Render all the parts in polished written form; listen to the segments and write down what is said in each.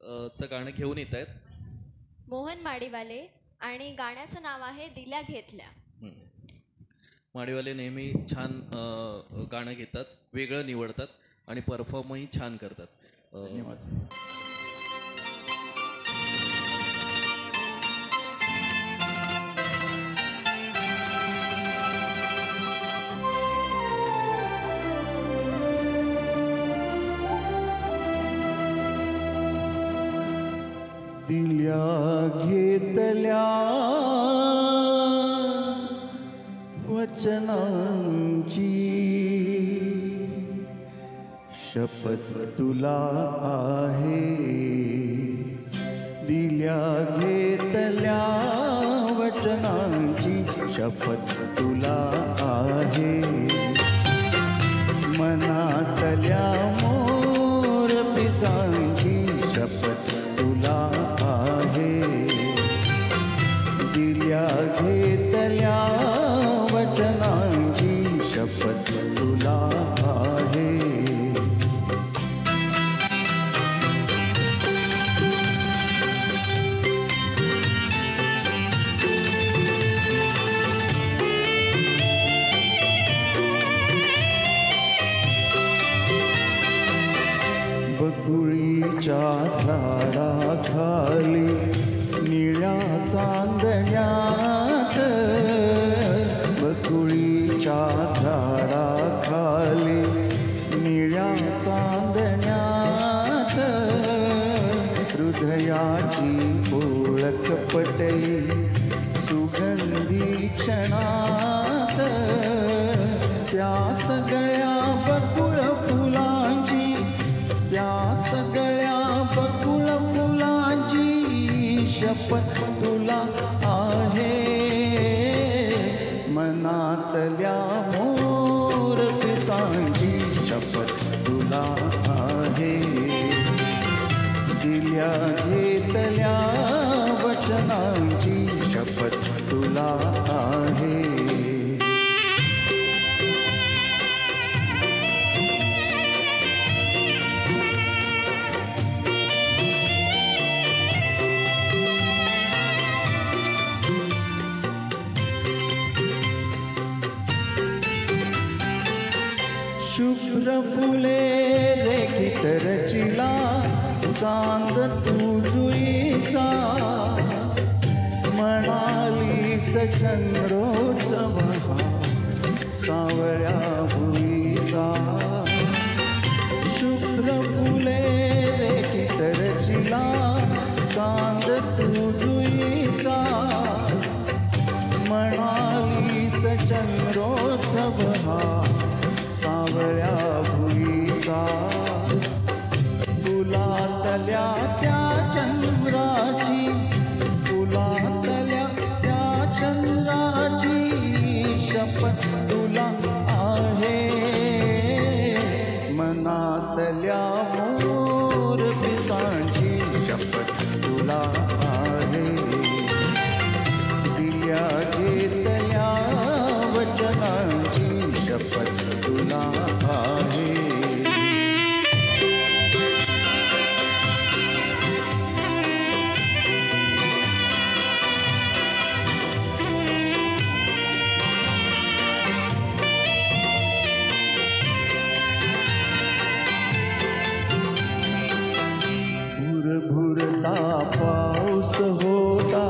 चं गाणं घेऊन येत आहेत मोहन माडीवाले आणि गाण्याचं नाव आहे दिल्या घेतल्या. माडीवाले नेहमी छान गाणं घेतात, वेगळं निवडतात आणि परफॉर्मही छान करतात. धन्यवाद. दिल्या घेतल्या वचनांची शपथ तुला आहे. दिल्या घेतल्या वचनांची शपथ तुला आहे. मनातल्या मोर पिसांची शपथ तुला आहे. दिल्या घेतल्या वचनांची शपथ तुला आहे. बकुळीच्या झाडाखाली निळ्या चांदण्यात, बकुळीच्या झाडाखाली निळ्या चांदण्यात हृदयाची ओळख पटली सुगंधी क्षणात. त्या सगळ्या बकुळ फुलांची, त्या सगळ्या बकुळ फुलांची शपथ तुला आहे. मनातल्या मोर पिसांची शपथ तुला आहे. दिल्या घेतल्या वचनांची शपथ तुला आहे. शुभ्र फुले रेखित रचिला चांद तू जुईचा. म्हणाली चंद्रोत्सव सावळ्या भुईचा. शुभ्र फुले रेखित रचिला चांद तू जुईचा. म्हणाली चंद्रोत्सव सावळ्या भुईचा. फुलातल्या त्या चंद्राची, फुलातल्या त्या चंद्राची शपथ तुला आहे. मनातल्या मोर पिसांची शपथ तुला आहे. दिल्या घेतल्या वचनांची शपथ तुला आहे. भुरभुरता पाऊस होता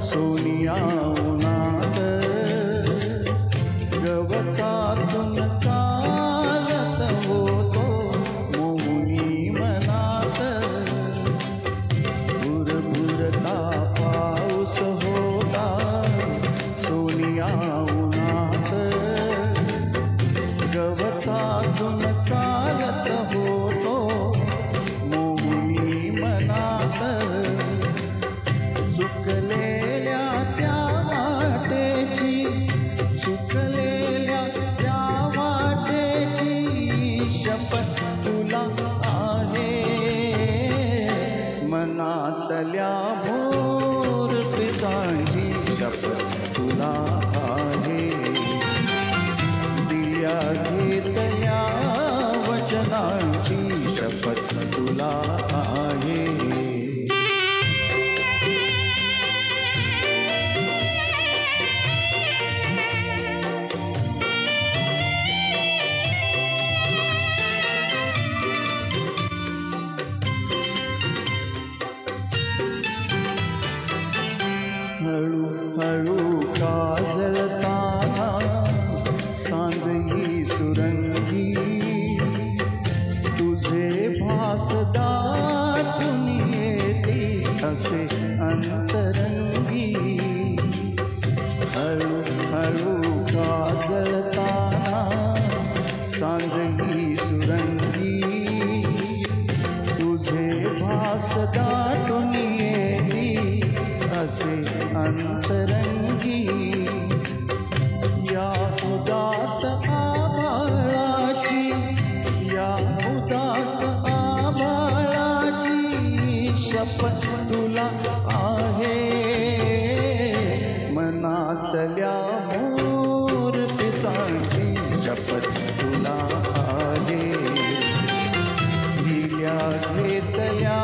सोनिया उन्हात. गवतातून चालत होतो मोहुनी मनात. भुरभुरता पाऊस होता सोनिया उन्हात. गवतातून चालत होतो मोहुनी मनात. चुकलेल्या त्या वाटेची, चुकलेल्या त्या वाटेची शपथ तुला आहे. मनातल्या मोर पिसांची शपथ तुला आहे. दिल्या घेतल्या वचनांची शपथ तुला आहे. अंतरंगी हळू हळू काजळताना सांजही सुरंगी तुझे भास दाटून येती असे अंतरंगी या उदास आभाळाची या उदास आभाळाची शपथ तुला आहे मनातल्या मोर पिसांची शपथ तुला आहे दिल्या घेतल्या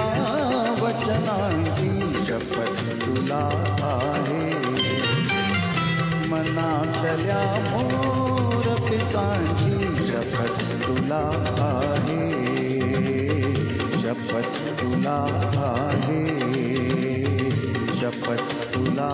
वचनांची शपथ तुला आहे मनातल्या मोर पिसांची शपथ तुला आहे शपथ तुला आहे शपथ तुला